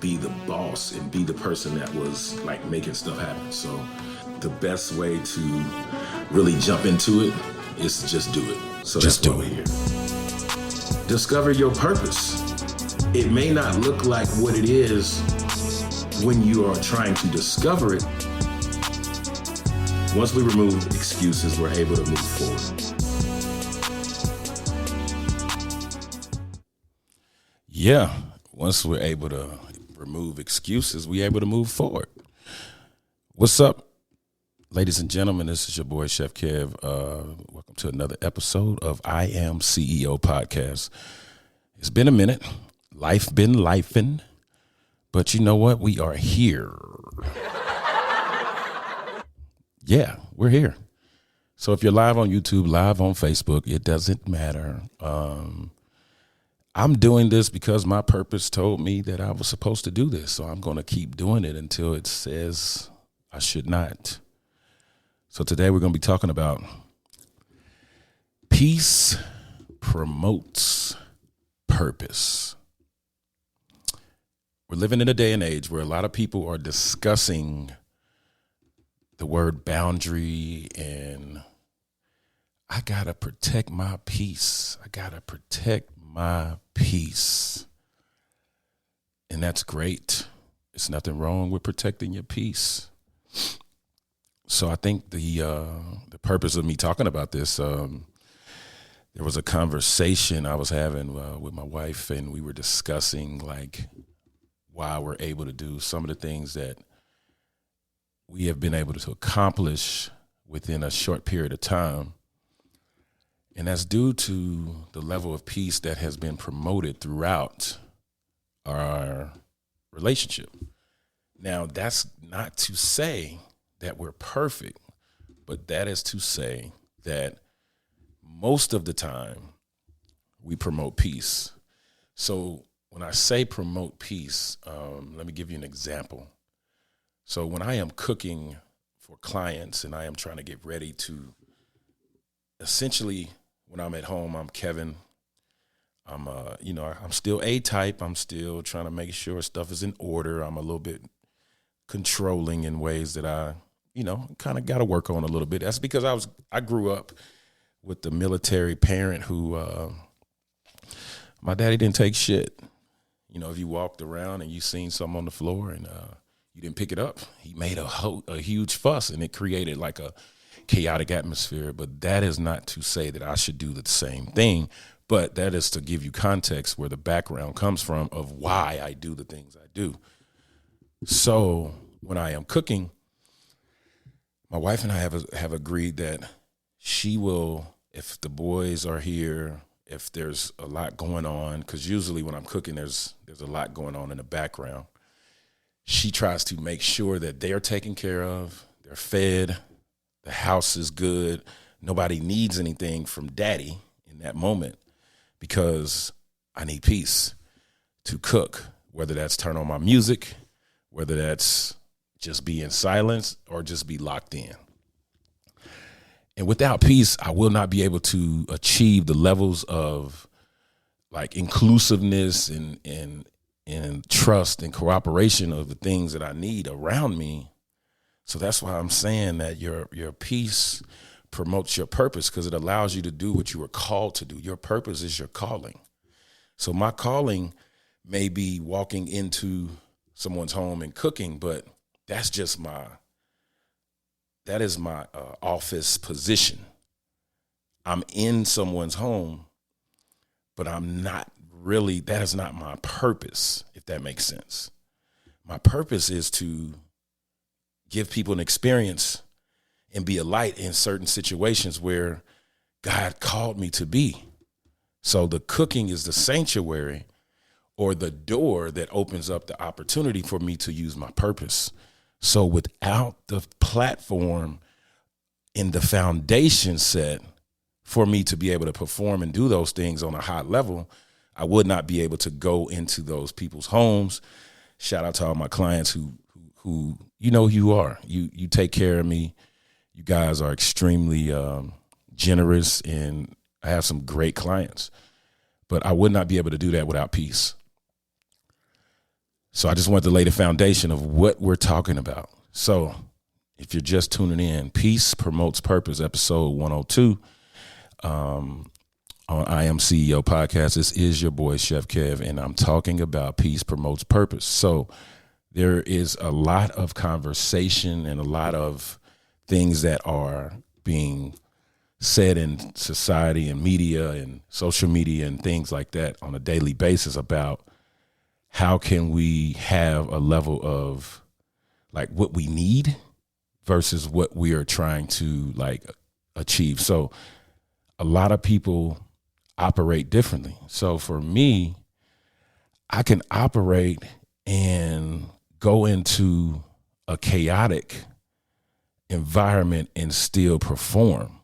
be the boss and be the person that was like making stuff happen. So the best way to really jump into it is to just do it. So just that's why we're here. Discover your purpose. It may not look like what it is when you are trying to discover it. Once we remove excuses, we're able to move forward. Yeah, once we're able to remove excuses, we're able to move forward. What's up, ladies and gentlemen? This is your boy, Chef Kev. Welcome to another episode of IAM CEO podcast. It's been a minute. Life been lifing. But you know what? We are here. Yeah, we're here. So if you're live on YouTube, live on Facebook, it doesn't matter. I'm doing this because my purpose told me that I was supposed to do this. So I'm going to keep doing it until it says I should not. So today we're going to be talking about peace promotes purpose. We're living in a day and age where a lot of people are discussing the word boundary and I got to protect my peace. I got to protect my peace. And that's great. There's nothing wrong with protecting your peace. So I think the purpose of me talking about this, there was a conversation I was having with my wife, and we were discussing like why we're able to do some of the things that we have been able to accomplish within a short period of time. And that's due to the level of peace that has been promoted throughout our relationship. Now, that's not to say that we're perfect, but that is to say that most of the time we promote peace. So when I say promote peace, let me give you an example. So when I am cooking for clients and I am trying to get ready to, essentially when I'm at home, I'm Kevin. I'm still A-type. I'm still trying to make sure stuff is in order. I'm a little bit controlling in ways that I, kind of got to work on a little bit. That's because I grew up with the military parent who, my daddy didn't take shit. If you walked around and you seen something on the floor and you didn't pick it up, he made a huge fuss, and it created like a chaotic atmosphere. But that is not to say that I should do the same thing, but that is to give you context where the background comes from of why I do the things I do. So when I am cooking, my wife and I have agreed that she will, if the boys are here, if there's a lot going on, because usually when I'm cooking, there's a lot going on in the background. She tries to make sure that they're taken care of, they're fed, the house is good, nobody needs anything from daddy in that moment, because I need peace to cook, whether that's turn on my music, whether that's just be in silence or just be locked in. And without peace, I will not be able to achieve the levels of like inclusiveness and trust and cooperation of the things that I need around me. So that's why I'm saying that your peace promotes your purpose, because it allows you to do what you were called to do. Your purpose is your calling. So my calling may be walking into someone's home and cooking, but that's just that is my office position. I'm in someone's home, but I'm not really, that is not my purpose, if that makes sense. My purpose is to give people an experience and be a light in certain situations where God called me to be. So the cooking is the sanctuary or the door that opens up the opportunity for me to use my purpose. So without the platform and the foundation set for me to be able to perform and do those things on a high level, I would not be able to go into those people's homes. Shout out to all my clients who you are. You take care of me. You guys are extremely generous, and I have some great clients. But I would not be able to do that without peace. So I just wanted to lay the foundation of what we're talking about. So if you're just tuning in, Peace Promotes Purpose, episode 102 on IAM CEO podcast. This is your boy, Chef Kev, and I'm talking about Peace Promotes Purpose. So there is a lot of conversation and a lot of things that are being said in society and media and social media and things like that on a daily basis about how can we have a level of like what we need versus what we are trying to like achieve. So a lot of people operate differently. So for me, I can operate and go into a chaotic environment and still perform.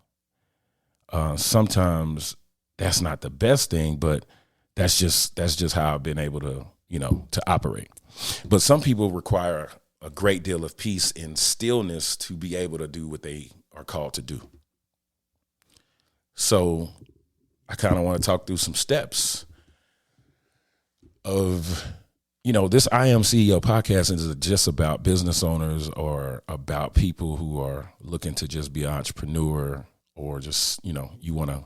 Sometimes that's not the best thing, but that's just how I've been able to, to operate. But some people require a great deal of peace and stillness to be able to do what they are called to do. So I kind of want to talk through some steps of, this IAM CEO podcast isn't just about business owners or about people who are looking to just be an entrepreneur or just, you want to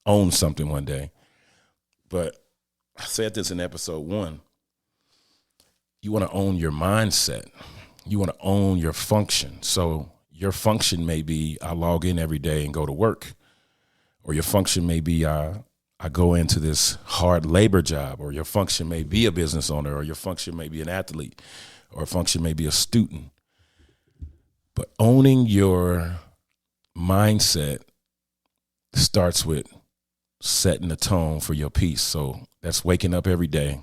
own something one day. But I said this in episode 1. You want to own your mindset. You want to own your function. So your function may be I log in every day and go to work. Or your function may be I go into this hard labor job. Or your function may be a business owner. Or your function may be an athlete. Or a function may be a student. But owning your mindset starts with setting the tone for your peace. So that's waking up every day,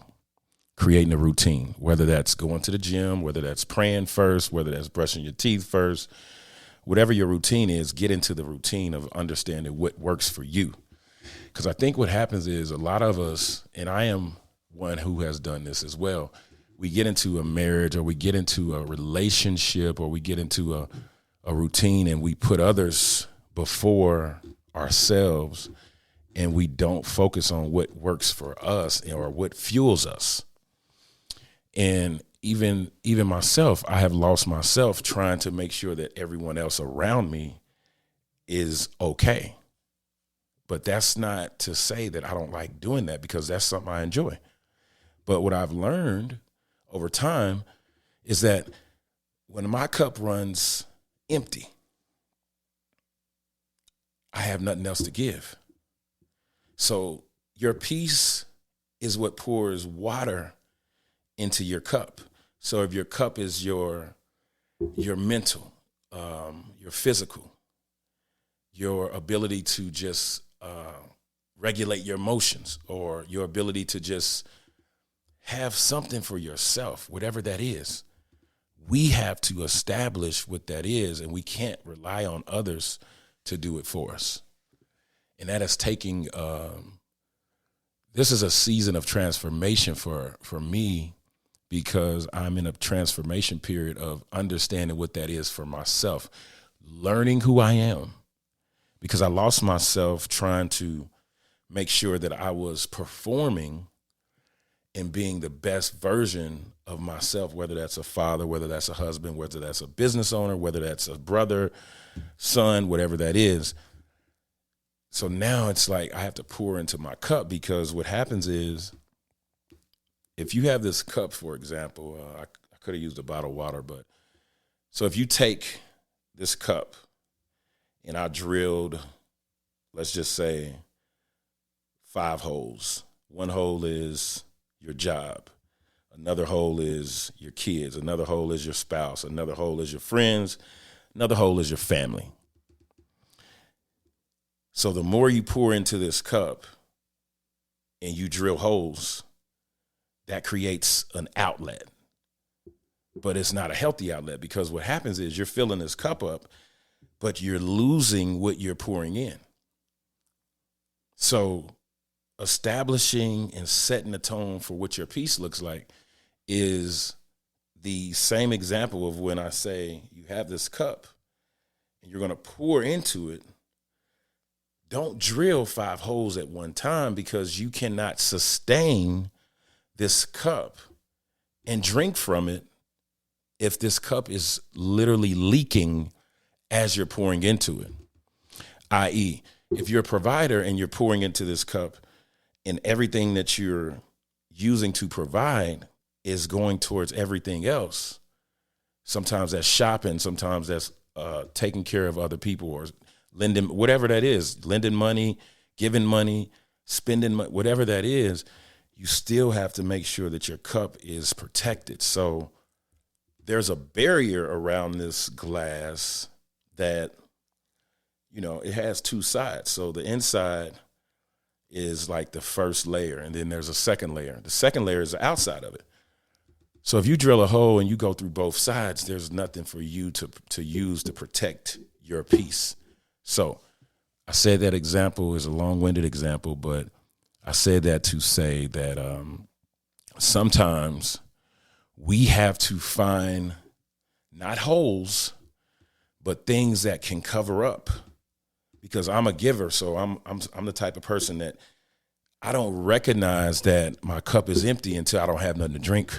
creating a routine, whether that's going to the gym, whether that's praying first, whether that's brushing your teeth first, whatever your routine is, get into the routine of understanding what works for you. Because I think what happens is a lot of us, and I am one who has done this as well, we get into a marriage or we get into a relationship or we get into a routine and we put others before ourselves and we don't focus on what works for us or what fuels us. And even myself, I have lost myself trying to make sure that everyone else around me is okay. But that's not to say that I don't like doing that because that's something I enjoy. But what I've learned over time is that when my cup runs empty, I have nothing else to give. So your peace is what pours water into your cup. So if your cup is your mental, your physical, your ability to just regulate your emotions, or your ability to just have something for yourself, whatever that is, we have to establish what that is, and we can't rely on others to do it for us. And that is taking, this is a season of transformation for me, because I'm in a transformation period of understanding what that is for myself, learning who I am, because I lost myself trying to make sure that I was performing and being the best version of myself, whether that's a father, whether that's a husband, whether that's a business owner, whether that's a brother, son, whatever that is. So now it's like I have to pour into my cup, because what happens is, if you have this cup, for example, I could have used a bottle of water, but so if you take this cup and I drilled, let's just say 5 holes. One hole is your job. Another hole is your kids. Another hole is your spouse. Another hole is your friends. Another hole is your family. So the more you pour into this cup and you drill holes, that creates an outlet. But it's not a healthy outlet, because what happens is you're filling this cup up, but you're losing what you're pouring in. So establishing and setting the tone for what your peace looks like is the same example of when I say you have this cup and you're going to pour into it. Don't drill 5 holes at one time, because you cannot sustain this cup and drink from it if this cup is literally leaking as you're pouring into it? I.e., if you're a provider and you're pouring into this cup and everything that you're using to provide is going towards everything else, sometimes that's shopping, sometimes that's taking care of other people or lending, whatever that is, lending money, giving money, spending money, whatever that is, you still have to make sure that your cup is protected. So there's a barrier around this glass that, you know, it has two sides. So the inside is like the first layer, and then there's a second layer. The second layer is the outside of it. So if you drill a hole and you go through both sides, there's nothing for you to use to protect your piece. So I said that example is a long-winded example, but I said that to say that sometimes we have to find not holes, but things that can cover up. Because I'm a giver, so I'm the type of person that I don't recognize that my cup is empty until I don't have nothing to drink.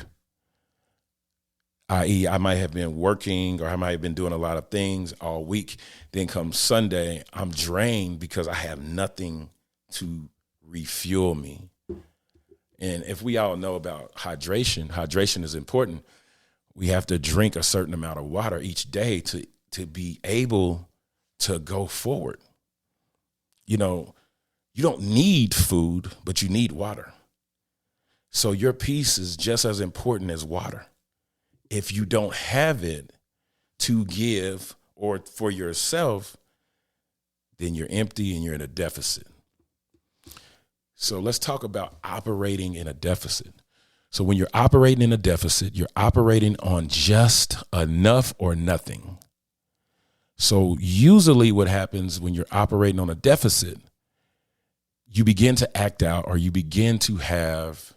I.e., I might have been working or I might have been doing a lot of things all week. Then come Sunday, I'm drained because I have nothing to refuel me. And if we all know about hydration is important. We have to drink a certain amount of water each day to be able to go forward. You know, you don't need food, but you need water. So your piece is just as important as water. If you don't have it to give or for yourself, then you're empty and you're in a deficit. So let's talk about operating in a deficit. So when you're operating in a deficit, you're operating on just enough or nothing. So usually what happens when you're operating on a deficit, you begin to act out or you begin to have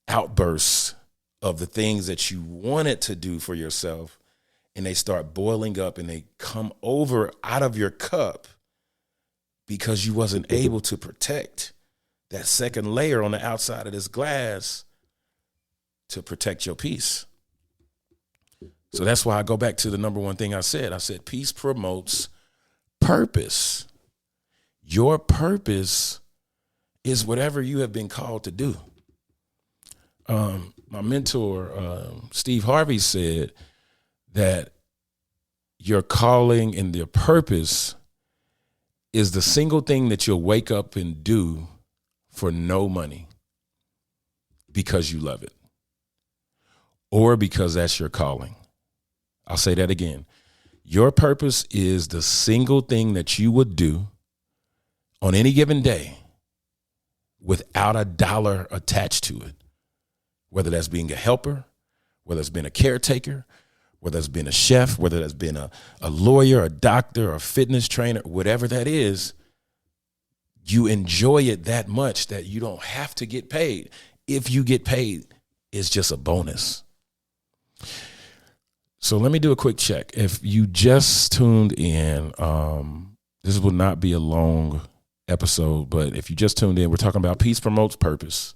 outbursts of the things that you wanted to do for yourself, and they start boiling up and they come over out of your cup because you wasn't able to protect that second layer on the outside of this glass to protect your peace. So that's why I go back to the number one thing I said. I said, peace promotes purpose. Your purpose is whatever you have been called to do. My mentor, Steve Harvey, said that your calling and your purpose is the single thing that you'll wake up and do for no money because you love it or because that's your calling. I'll say that again. Your purpose is the single thing that you would do on any given day without a dollar attached to it, whether that's being a helper, whether it's been a caretaker, whether it's been a chef, whether that's been a lawyer, a doctor, a fitness trainer, whatever that is, you enjoy it that much that you don't have to get paid. If you get paid, it's just a bonus. So let me do a quick check. If you just tuned in, this will not be a long episode, but if you just tuned in, we're talking about peace promotes purpose.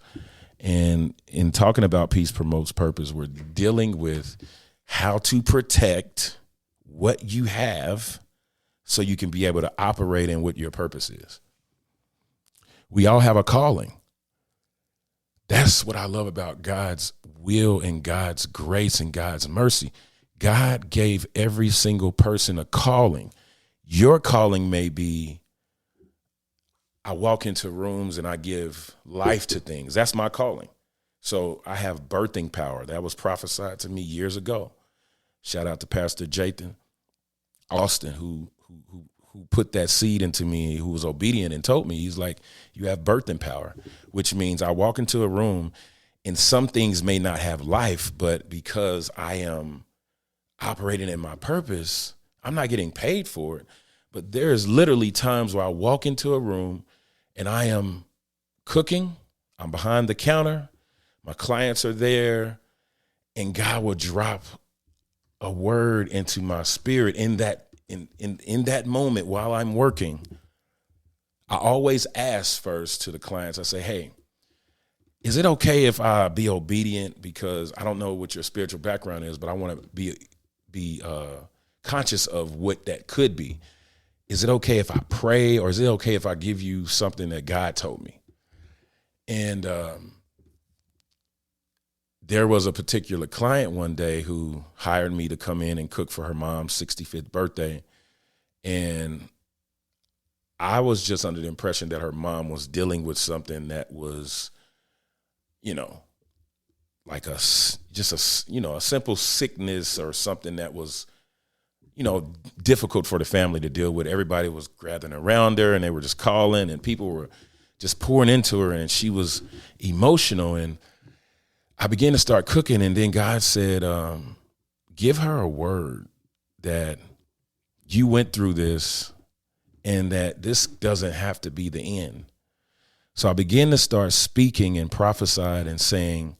And in talking about peace promotes purpose, we're dealing with how to protect what you have so you can be able to operate in what your purpose is. We all have a calling. That's what I love about God's will and God's grace and God's mercy. God gave every single person a calling. Your calling may be, I walk into rooms and I give life to things. That's my calling. So I have birthing power. That was prophesied to me years ago. Shout out to Pastor Jathan Austin, who put that seed into me, who was obedient and told me, he's like, you have birthing power, which means I walk into a room and some things may not have life, but because I am operating in my purpose, I'm not getting paid for it. But there's literally times where I walk into a room and I am cooking, I'm behind the counter, my clients are there, and God will drop a word into my spirit in that moment while I'm working. I always ask first to the clients, I say, hey, is it okay if I be obedient? Because I don't know what your spiritual background is, but I want to be conscious of what that could be. Is it okay if I pray, or is it okay if I give you something that God told me? And there was a particular client one day who hired me to come in and cook for her mom's 65th birthday. And I was just under the impression that her mom was dealing with something that was, like a simple sickness or something that was, difficult for the family to deal with. Everybody was gathering around her and they were just calling and people were just pouring into her and she was emotional. And I began to start cooking, and then God said, give her a word that you went through this and that this doesn't have to be the end. So I began to start speaking and prophesied and saying,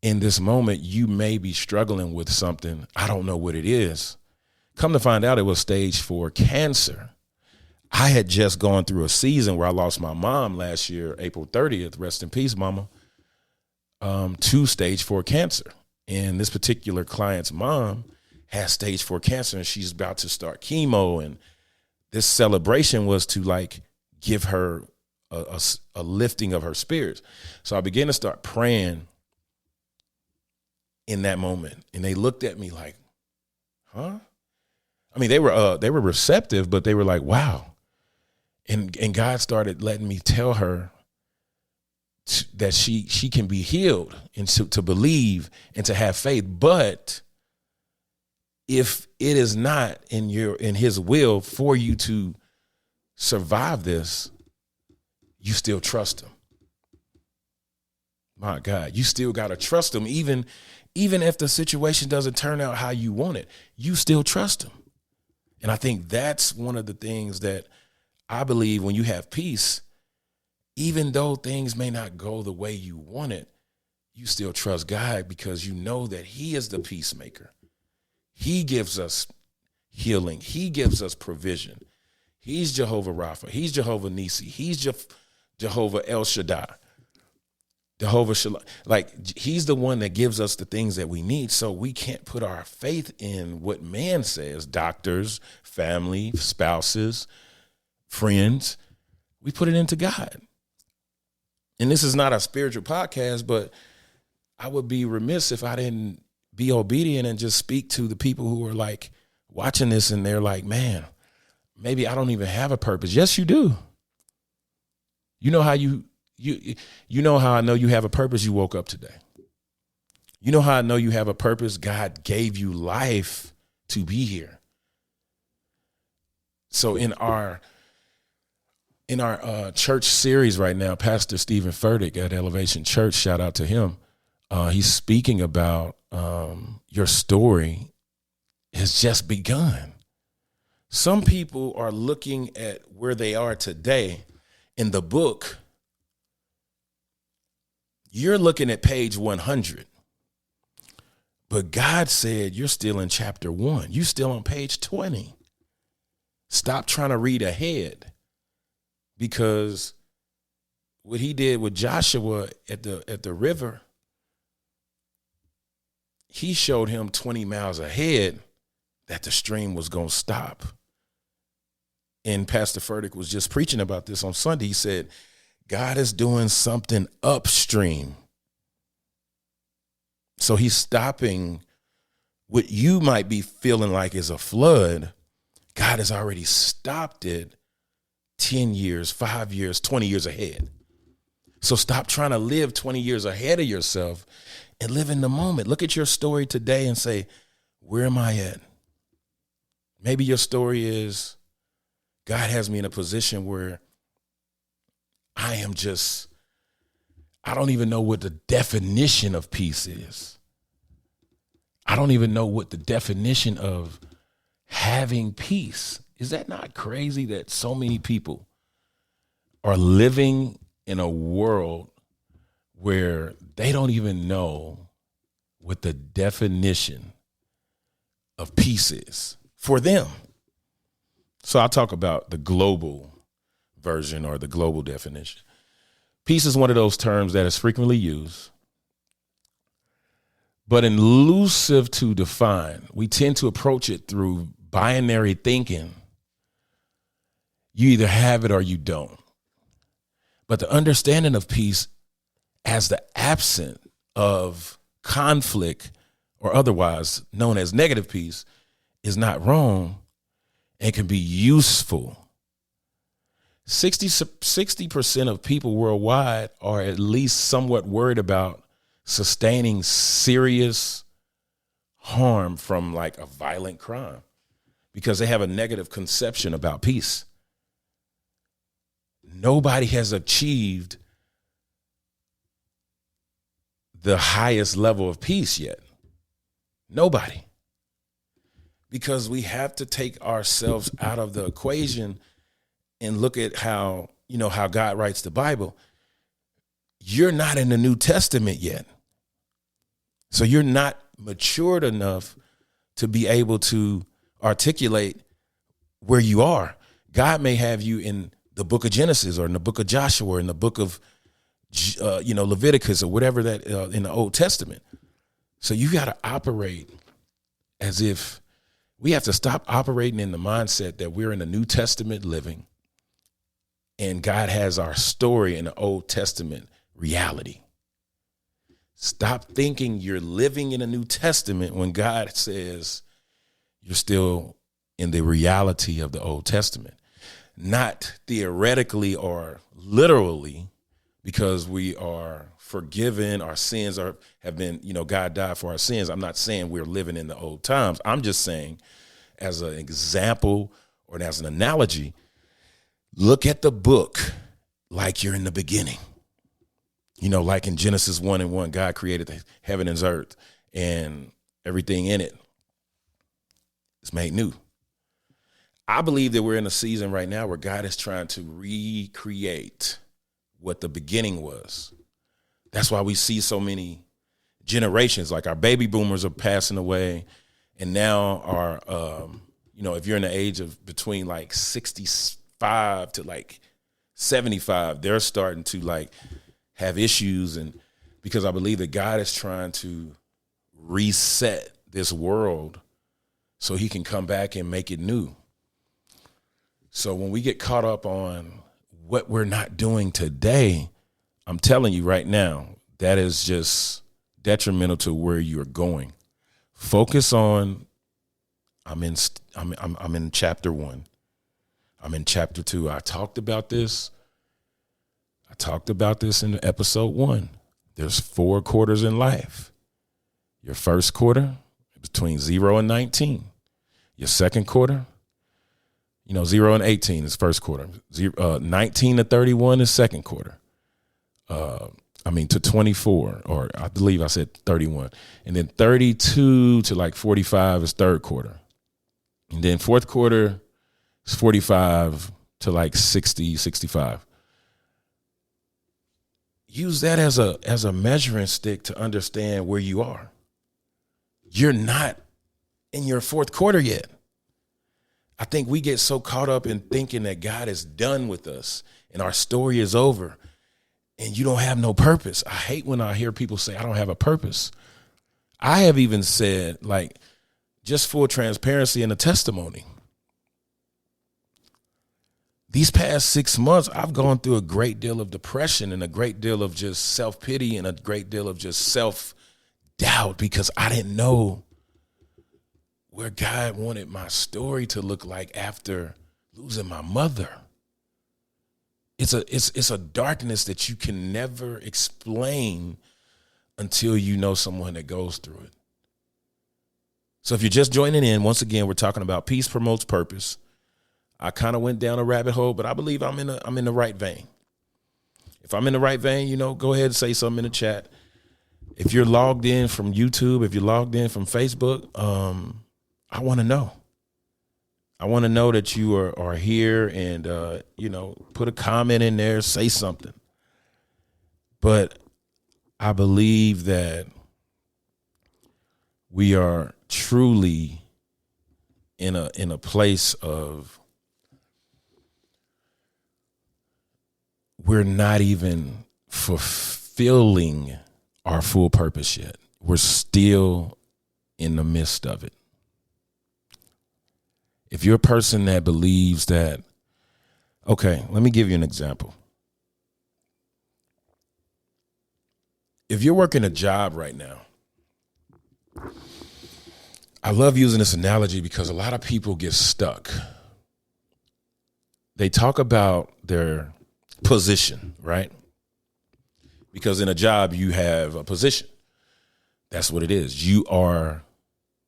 in this moment, you may be struggling with something. I don't know what it is. Come to find out, it was stage 4 cancer. I had just gone through a season where I lost my mom last year, April 30th, rest in peace, mama, to stage 4 cancer. And this particular client's mom has stage 4 cancer, and she's about to start chemo. And this celebration was to give her a lifting of her spirits. So I began to start praying in that moment. And they looked at me like, huh? I mean, they were receptive, but they were like, wow. And God started letting me tell her that she can be healed and to believe and to have faith. But if it is not in his will for you to survive this, you still trust him. My God, you still got to trust him. Even if the situation doesn't turn out how you want it, you still trust him. And I think that's one of the things that I believe when you have peace, even though things may not go the way you want it, you still trust God because you know that he is the peacemaker. He gives us healing. He gives us provision. He's Jehovah Rapha. He's Jehovah Nisi. He's Jehovah El Shaddai. Jehovah Shalom. He's the one that gives us the things that we need. So we can't put our faith in what man says, doctors, family, spouses, friends. We put it into God. And this is not a spiritual podcast, but I would be remiss if I didn't be obedient and just speak to the people who are watching this and they're like, man, maybe I don't even have a purpose. Yes, you do. You know how you know how I know you have a purpose? You woke up today. You know how I know you have a purpose? God gave you life to be here. So in our church series right now, Pastor Stephen Furtick at Elevation Church, shout out to him. He's speaking about your story has just begun. Some people are looking at where they are today in the book. You're looking at page 100. But God said you're still in chapter 1. You're still on page 20. Stop trying to read ahead, because what he did with Joshua at the river, he showed him 20 miles ahead that the stream was going to stop. And Pastor Furtick was just preaching about this on Sunday. He said, God is doing something upstream. So he's stopping what you might be feeling like is a flood. God has already stopped it 10 years, 5 years, 20 years ahead. So stop trying to live 20 years ahead of yourself and live in the moment. Look at your story today and say, where am I at? Maybe your story is, God has me in a position where I don't even know what the definition of peace is. I don't even know what the definition of having peace. Is that not crazy that so many people are living in a world where they don't even know what the definition of peace is for them? So I'll talk about the global version or the global definition. Peace is one of those terms that is frequently used, but elusive to define. We tend to approach it through binary thinking. You either have it or you don't. But the understanding of peace as the absence of conflict or otherwise known as negative peace is not wrong and can be useful. 60% of people worldwide are at least somewhat worried about sustaining serious harm from like a violent crime because they have a negative conception about peace. Nobody has achieved the highest level of peace yet. Nobody. Because we have to take ourselves out of the equation and look at how God writes the Bible. You're not in the New Testament yet. So you're not matured enough to be able to articulate where you are. God may have you in the book of Genesis or in the book of Joshua or in the book of Leviticus or whatever that in the Old Testament. So you got to operate as if we have to stop operating in the mindset that we're in the New Testament living and God has our story in the Old Testament reality. Stop thinking you're living in a New Testament when God says you're still in the reality of the Old Testament. Not theoretically or literally, because we are forgiven, our sins have been, God died for our sins. I'm not saying we're living in the old times. I'm just saying, as an example or as an analogy, look at the book like you're in the beginning. Like in Genesis 1:1, God created the heaven and earth and everything in it is made new. I believe that we're in a season right now where God is trying to recreate what the beginning was. That's why we see so many generations, like our baby boomers are passing away. And now our, if you're in the age of between like 65 to like 75, they're starting to like have issues. And because I believe that God is trying to reset this world so he can come back and make it new. So when we get caught up on what we're not doing today, I'm telling you right now, that is just detrimental to where you're going. Focus on, I'm in chapter 1. I'm in chapter 2. I talked about this in episode 1. There's 4 quarters in life. Your first quarter, between 0 and 19. Your second quarter, 0 and 18 is first quarter. 19 to 31 is second quarter. To 24, or I believe I said 31. And then 32 to like 45 is third quarter. And then fourth quarter is 45 to like 60, 65. Use that as a measuring stick to understand where you are. You're not in your fourth quarter yet. I think we get so caught up in thinking that God is done with us and our story is over and you don't have no purpose. I hate when I hear people say, I don't have a purpose. I have even said, like, just full transparency in a testimony. These past 6 months, I've gone through a great deal of depression and a great deal of just self-pity and a great deal of just self-doubt because I didn't know where God wanted my story to look like after losing my mother. It's a darkness that you can never explain until you know someone that goes through it. So if you're just joining in, once again, we're talking about peace promotes purpose. I kind of went down a rabbit hole, but I believe I'm in the right vein. If I'm in the right vein, go ahead and say something in the chat. If you're logged in from YouTube, if you're logged in from Facebook, I want to know. I want to know that you are here and, put a comment in there, say something. But I believe that we are truly in a place of we're not even fulfilling our full purpose yet. We're still in the midst of it. If you're a person that believes that, okay, let me give you an example. If you're working a job right now, I love using this analogy because a lot of people get stuck. They talk about their position, right? Because in a job, you have a position. That's what it is. You are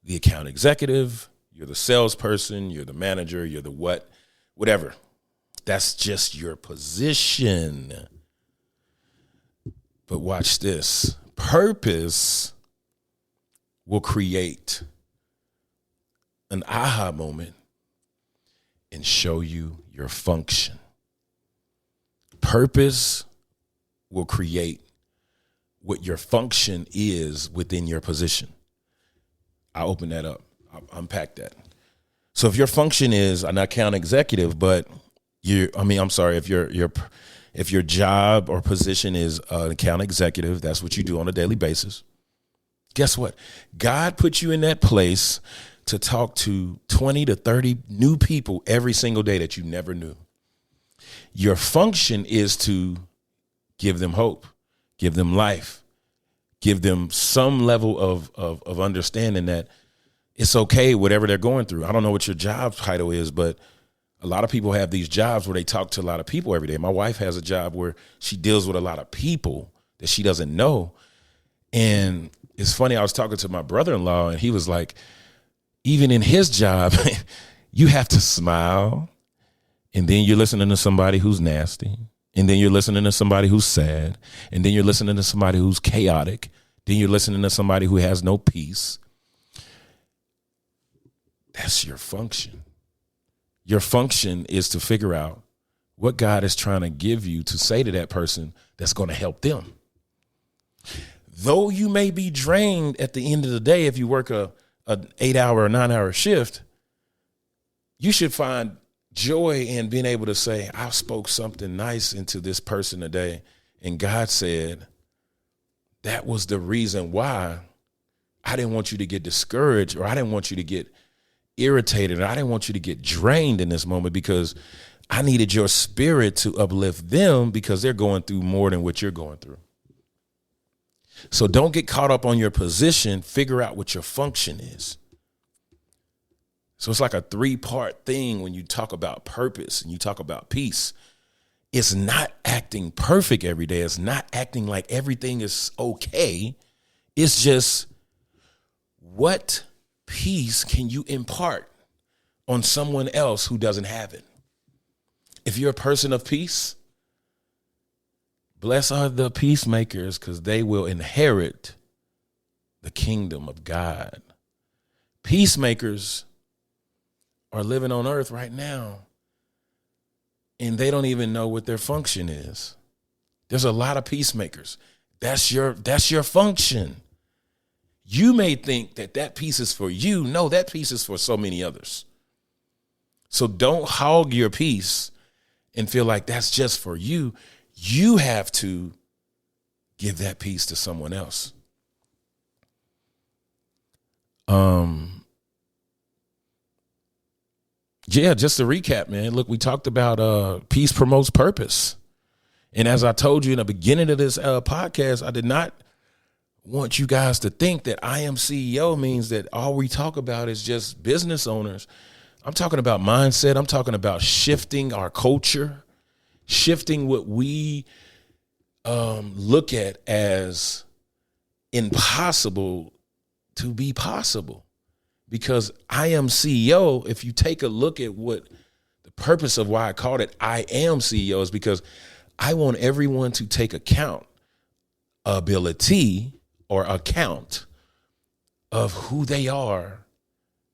the account executive, you're the salesperson, you're the manager, you're the whatever. That's just your position. But watch this. Purpose will create an aha moment and show you your function. Purpose will create what your function is within your position. I'll open that up. I'll unpack that. So if your function is an account executive, but if your job or position is an account executive, that's what you do on a daily basis. Guess what? God put you in that place to talk to 20 to 30 new people every single day that you never knew. Your function is to give them hope, give them life, give them some level of understanding that it's okay, whatever they're going through. I don't know what your job title is, but a lot of people have these jobs where they talk to a lot of people every day. My wife has a job where she deals with a lot of people that she doesn't know. And it's funny, I was talking to my brother-in-law and he was like, even in his job, you have to smile. And then you're listening to somebody who's nasty. And then you're listening to somebody who's sad. And then you're listening to somebody who's chaotic. Then you're listening to somebody who has no peace. That's your function. Your function is to figure out what God is trying to give you to say to that person that's going to help them. Though you may be drained at the end of the day, if you work an 8-hour or 9-hour shift, you should find joy in being able to say, I spoke something nice into this person today. And God said, that was the reason why I didn't want you to get discouraged, or I didn't want you to get irritated, or I didn't want you to get drained in this moment, because I needed your spirit to uplift them because they're going through more than what you're going through. So don't get caught up on your position. Figure out what your function is. So it's like a 3-part thing when you talk about purpose and you talk about peace. It's not acting perfect every day. It's not acting like everything is okay. It's just, what peace can you impart on someone else who doesn't have it? If you're a person of peace, blessed are the peacemakers, because they will inherit the kingdom of God. Peacemakers are living on earth right now, and they don't even know what their function is. There's a lot of peacemakers. That's your function. You may think that piece is for you. No, that piece is for so many others. So don't hog your peace and feel like that's just for you. You have to give that peace to someone else. Yeah, just to recap, man. Look, we talked about peace promotes purpose. And as I told you in the beginning of this podcast, I did not want you guys to think that IAM CEO means that all we talk about is just business owners. I'm talking about mindset. I'm talking about shifting our culture, shifting what we look at as impossible to be possible. Because IAM CEO, if you take a look at what the purpose of why I called it IAM CEO, is because I want everyone to take accountability or account of who they are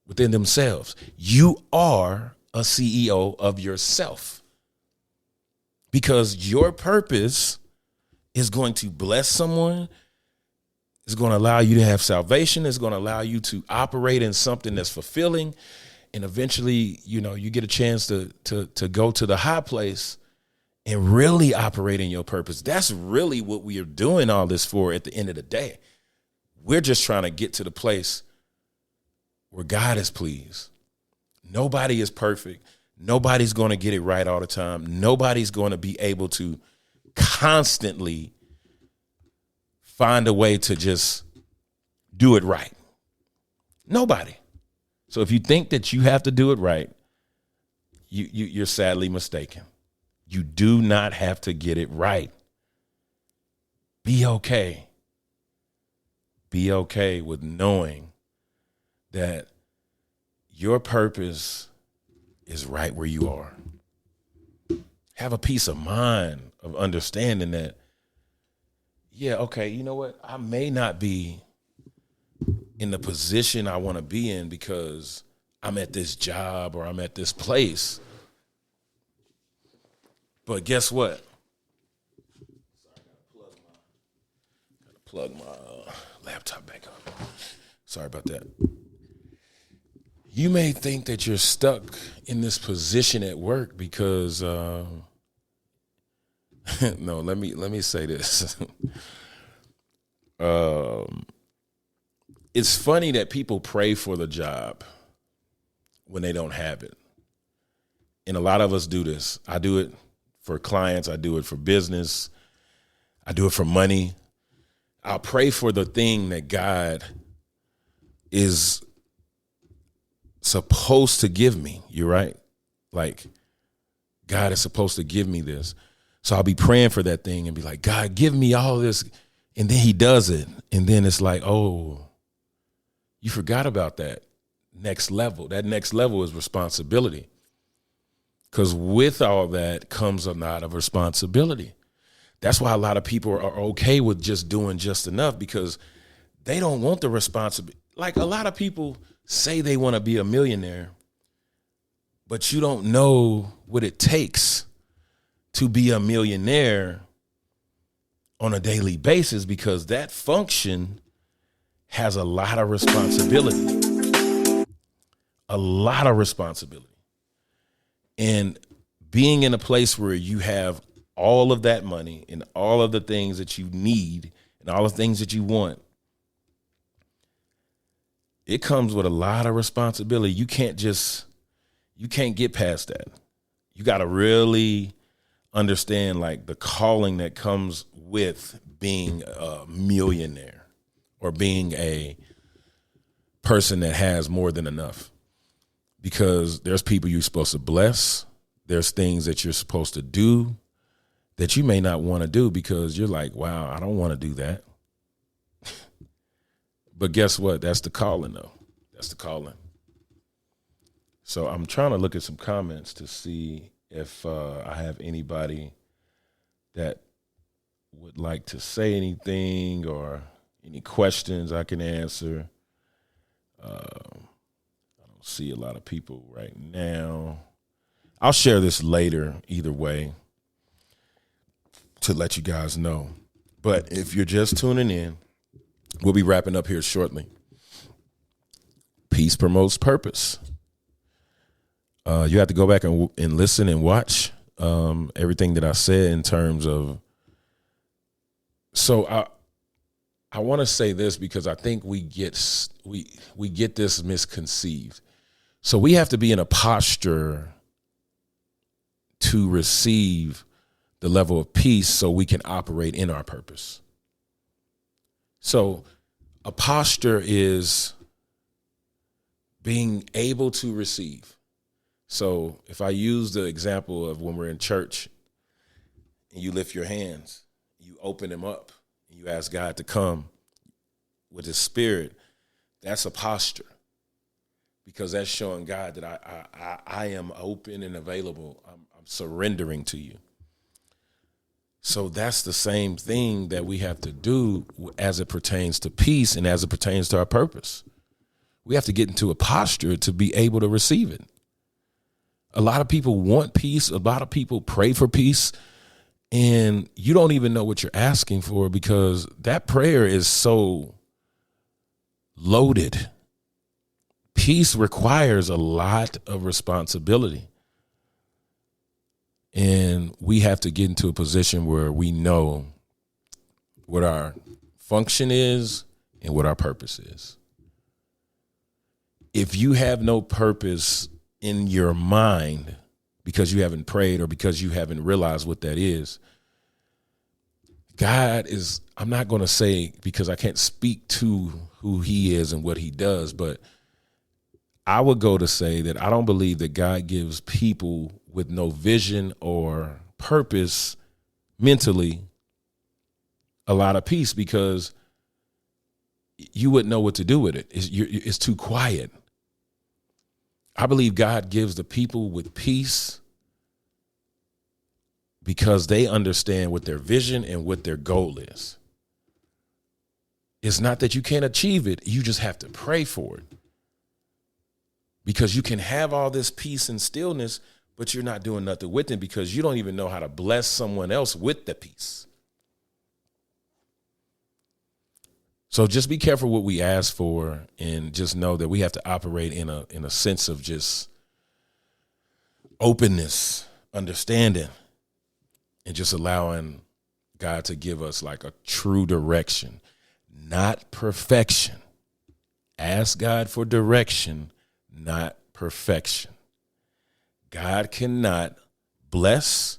within themselves. You are a CEO of yourself, because your purpose is going to bless someone. It's going to allow you to have salvation. It's going to allow you to operate in something that's fulfilling. And eventually, you get a chance to go to the high place and really operate in your purpose. That's really what we are doing all this for at the end of the day. We're just trying to get to the place where God is pleased. Nobody is perfect. Nobody's going to get it right all the time. Nobody's going to be able to constantly find a way to just do it right. Nobody. So if you think that you have to do it right, you're sadly mistaken. You do not have to get it right. Be okay. Be okay with knowing that your purpose is right where you are. Have a peace of mind of understanding that, yeah, okay, you know what? I may not be in the position I want to be in because I'm at this job or I'm at this place. But guess what? Gotta plug my laptop back up. Sorry about that. You may think that you're stuck in this position at work because no, let me say this. It's funny that people pray for the job when they don't have it. And a lot of us do this. I do it for clients. I do it for business. I do it for money. I'll pray for the thing that God is supposed to give me. You're right. Like, God is supposed to give me this. So I'll be praying for that thing and be like, God, give me all this. And then he does it. And then it's like, oh, you forgot about that next level. That next level is responsibility. Because with all that comes a lot of responsibility. That's why a lot of people are okay with just doing just enough, because they don't want the responsibility. Like, a lot of people say they want to be a millionaire, but you don't know what it takes to be a millionaire on a daily basis, because that function has a lot of responsibility. A lot of responsibility. And being in a place where you have all of that money and all of the things that you need and all the things that you want, it comes with a lot of responsibility. You can't get past that. You got to really understand, like, the calling that comes with being a millionaire or being a person that has more than enough. Because there's people you're supposed to bless. There's things that you're supposed to do that you may not want to do because you're like, wow, I don't want to do that. But guess what? That's the calling, though. That's the calling. So I'm trying to look at some comments to see if I have anybody that would like to say anything or any questions I can answer. I don't see a lot of people right now. I'll share this later either way to let you guys know. But if you're just tuning in, we'll be wrapping up here shortly. Peace promotes purpose. You have to go back and listen and watch everything that I said in terms of. So I want to say this because I think we get this misconceived. So we have to be in a posture to receive the level of peace so we can operate in our purpose. So a posture is being able to receive. So if I use the example of when we're in church and you lift your hands, you open them up, and you ask God to come with his spirit, that's a posture. Because that's showing God that I am open and available. I'm surrendering to you. So that's the same thing that we have to do as it pertains to peace and as it pertains to our purpose. We have to get into a posture to be able to receive it. A lot of people want peace. A lot of people pray for peace. And you don't even know what you're asking for because that prayer is so loaded. Peace requires a lot of responsibility. And we have to get into a position where we know what our function is and what our purpose is. If you have no purpose in your mind because you haven't prayed or because you haven't realized what that is, God is, I'm not going to say, because I can't speak to who he is and what he does, but I would go to say that I don't believe that God gives people with no vision or purpose mentally a lot of peace, because you wouldn't know what to do with it. It's too quiet. I believe God gives the people with peace because they understand what their vision and what their goal is. It's not that you can't achieve it. You just have to pray for it. Because you can have all this peace and stillness, but you're not doing nothing with it because you don't even know how to bless someone else with the peace. So just be careful what we ask for, and just know that we have to operate in a sense of just openness, understanding, and just allowing God to give us like a true direction, not perfection. Ask God for direction, not perfection. God cannot bless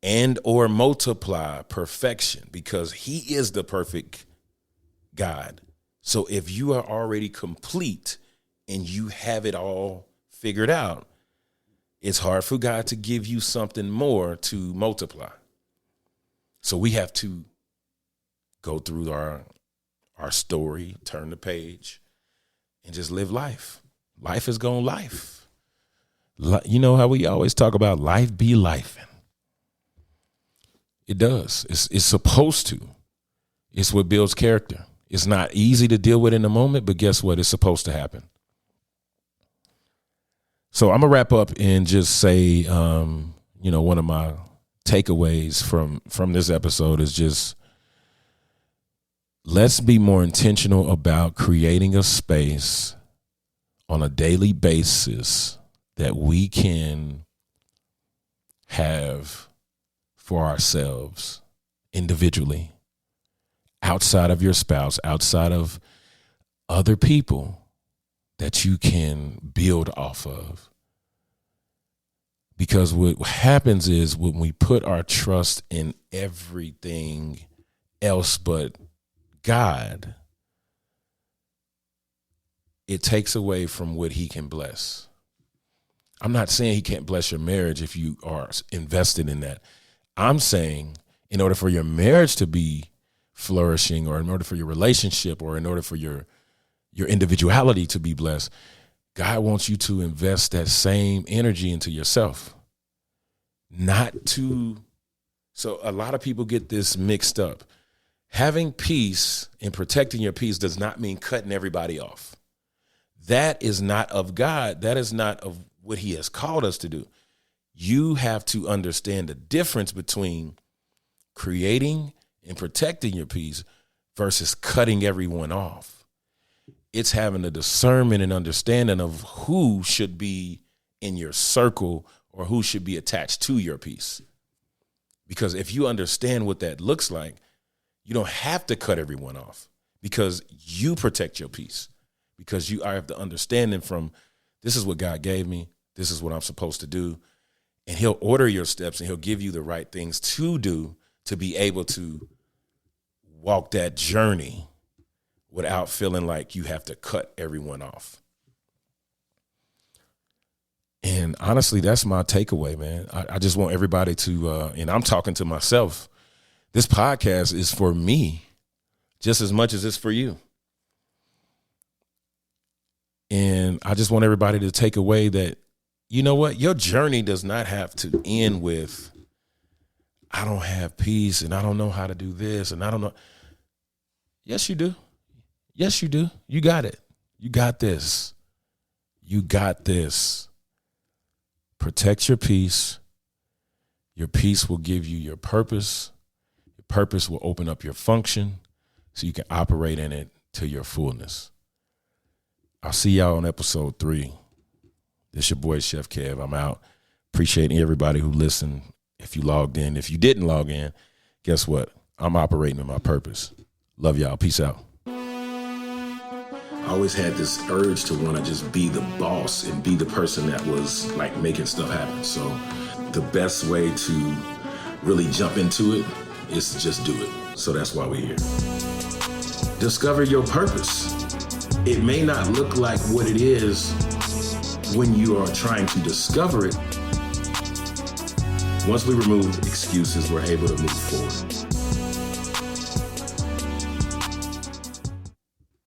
and or multiply perfection because he is the perfect God. So if you are already complete and you have it all figured out, it's hard for God to give you something more to multiply. So we have to go through our story, turn the page, and just live life. Life is going life. You know how we always talk about life be life. It does. It's supposed to. It's what builds character. It's not easy to deal with in the moment, but guess what? It's supposed to happen. So I'm going to wrap up and just say, one of my takeaways from this episode is just, let's be more intentional about creating a space on a daily basis that we can have for ourselves individually, outside of your spouse, outside of other people that you can build off of. Because what happens is when we put our trust in everything else but God, it takes away from what he can bless. I'm not saying he can't bless your marriage if you are invested in that. I'm saying in order for your marriage to be flourishing, or in order for your relationship, or in order for your individuality to be blessed, God wants you to invest that same energy into yourself. So a lot of people get this mixed up. Having peace and protecting your peace does not mean cutting everybody off. That is not of God. That is not of what he has called us to do. You have to understand the difference between creating and protecting your peace versus cutting everyone off. It's having a discernment and understanding of who should be in your circle or who should be attached to your peace. Because if you understand what that looks like, you don't have to cut everyone off because you protect your peace. Because you have the understanding from, this is what God gave me. This is what I'm supposed to do. And he'll order your steps and he'll give you the right things to do to be able to walk that journey without feeling like you have to cut everyone off. And honestly, that's my takeaway, man. I just want everybody to, and I'm talking to myself, this podcast is for me just as much as it's for you. And I just want everybody to take away that, you know what, your journey does not have to end with, I don't have peace and I don't know how to do this and I don't know. Yes, you do. Yes, you do. You got it. You got this. You got this. Protect your peace. Your peace will give you your purpose. Your purpose will open up your function so you can operate in it to your fullness. I'll see y'all on episode 3. This your boy, Chef Kev. I'm out. Appreciate everybody who listened. If you logged in, if you didn't log in, guess what? I'm operating in my purpose. Love y'all. Peace out. I always had this urge to want to just be the boss and be the person that was like making stuff happen. So the best way to really jump into it is to just do it. So that's why we're here. Discover your purpose. It may not look like what it is when you are trying to discover it. Once we remove excuses, we're able to move forward.